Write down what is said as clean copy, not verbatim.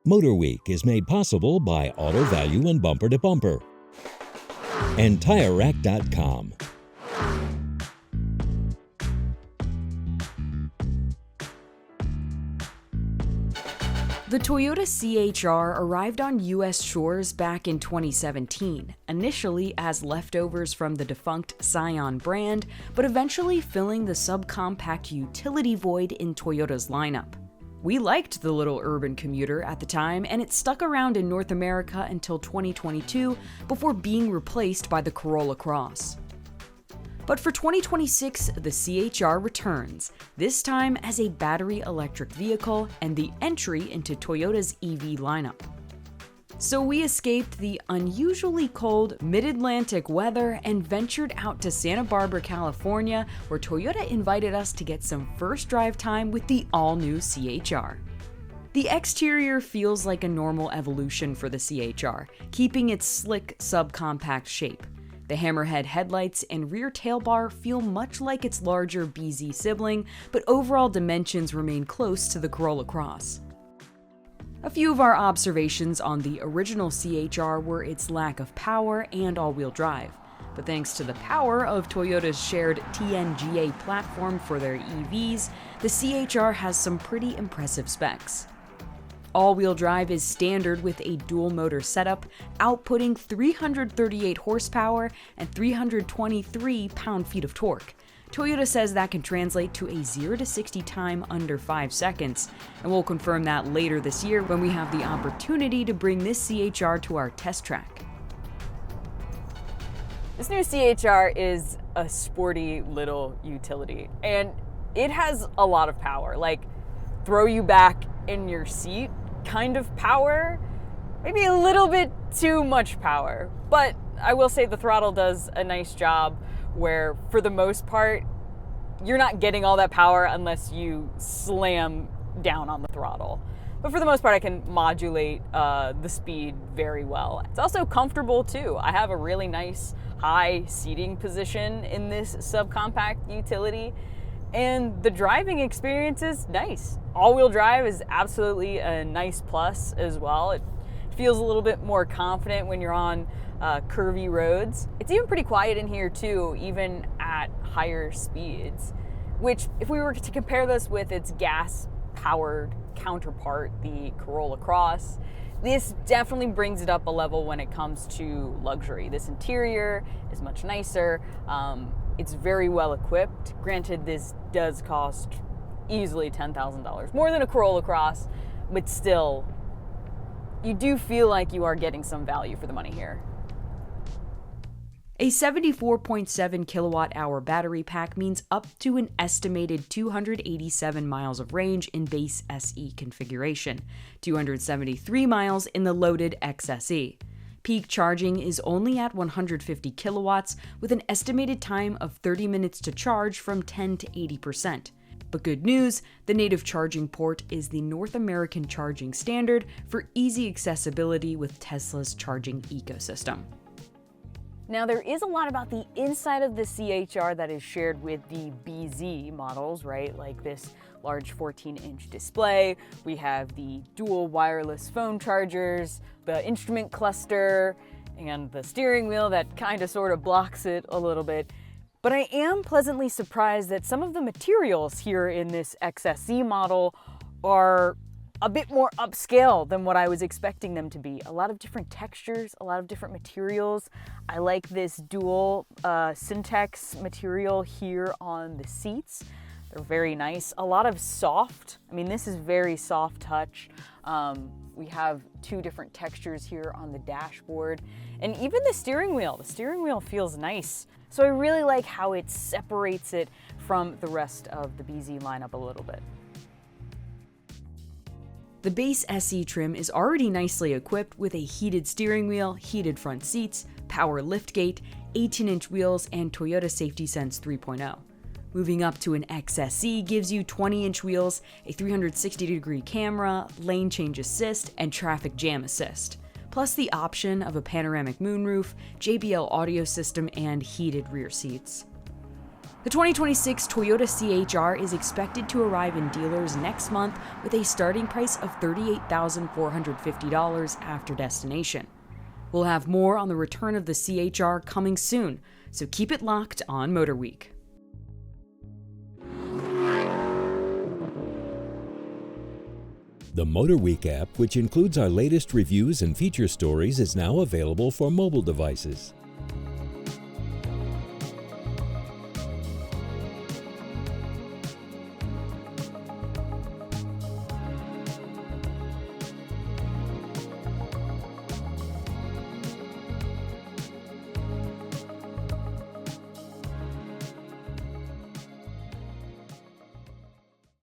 MotorWeek is made possible by Auto Value and Bumper to Bumper and TireRack.com. The Toyota CHR arrived on U.S. shores back in 2017, initially as leftovers from the defunct Scion brand, but eventually filling the subcompact utility void in Toyota's lineup. We liked the little urban commuter at the time, and it stuck around in North America until 2022 before being replaced by the Corolla Cross. But for 2026, the CHR returns, this time as a battery electric vehicle and the entry into Toyota's EV lineup. So we escaped the unusually cold mid-Atlantic weather and ventured out to Santa Barbara, California, where Toyota invited us to get some first drive time with the all-new CHR. The exterior feels like a normal evolution for the CHR, keeping its slick subcompact shape. The hammerhead headlights and rear tailbar feel much like its larger BZ sibling, but overall dimensions remain close to the Corolla Cross. A few of our observations on the original CHR were its lack of power and all-wheel drive, but thanks to the power of Toyota's shared TNGA platform for their EVs, the CHR has some pretty impressive specs. All-wheel drive is standard with a dual-motor setup, outputting 338 horsepower and 323 pound-feet of torque. Toyota says that can translate to a 0 to 60 time under 5 seconds, and we'll confirm that later this year when we have the opportunity to bring this CHR to our test track. This new CHR is a sporty little utility, and it has a lot of power, like throw you back in your seat kind of power, maybe a little bit too much power, but I will say the throttle does a nice job where for the most part, you're not getting all that power unless you slam down on the throttle. But for the most part, I can modulate the speed very well. It's also comfortable too. I have a really nice high seating position in this subcompact utility, and the driving experience is nice. All-wheel drive is absolutely a nice plus as well. It feels a little bit more confident when you're on curvy roads. It's even pretty quiet in here too, even at higher speeds, which if we were to compare this with its gas-powered counterpart, the Corolla Cross, this definitely brings it up a level when it comes to luxury. This interior is much nicer. It's very well equipped. Granted, this does cost easily $10,000, more than a Corolla Cross, but still, you do feel like you are getting some value for the money here. A 74.7 kilowatt-hour battery pack means up to an estimated 287 miles of range in base SE configuration, 273 miles in the loaded XSE. Peak charging is only at 150 kilowatts, with an estimated time of 30 minutes to charge from 10 to 80%. But good news, the native charging port is the North American charging standard for easy accessibility with Tesla's charging ecosystem. Now, there is a lot about the inside of the CHR that is shared with the BZ models, right? Like this large 14-inch display. We have the dual wireless phone chargers, the instrument cluster, and the steering wheel that kind of sort of blocks it a little bit. But I am pleasantly surprised that some of the materials here in this XSE model are a bit more upscale than what I was expecting them to be. A lot of different textures, a lot of different materials. I like this dual Syntex material here on the seats. They're very nice. A lot of soft, this is very soft touch. We have two different textures here on the dashboard. And even the steering wheel feels nice. So I really like how it separates it from the rest of the BZ lineup a little bit. The base SE trim is already nicely equipped with a heated steering wheel, heated front seats, power liftgate, 18-inch wheels, and Toyota Safety Sense 3.0. Moving up to an XSE gives you 20-inch wheels, a 360-degree camera, lane change assist, and traffic jam assist, plus the option of a panoramic moonroof, JBL audio system, and heated rear seats. The 2026 Toyota CHR is expected to arrive in dealers next month with a starting price of $38,450 after destination. We'll have more on the return of the CHR coming soon, so keep it locked on MotorWeek. The MotorWeek app, which includes our latest reviews and feature stories, is now available for mobile devices.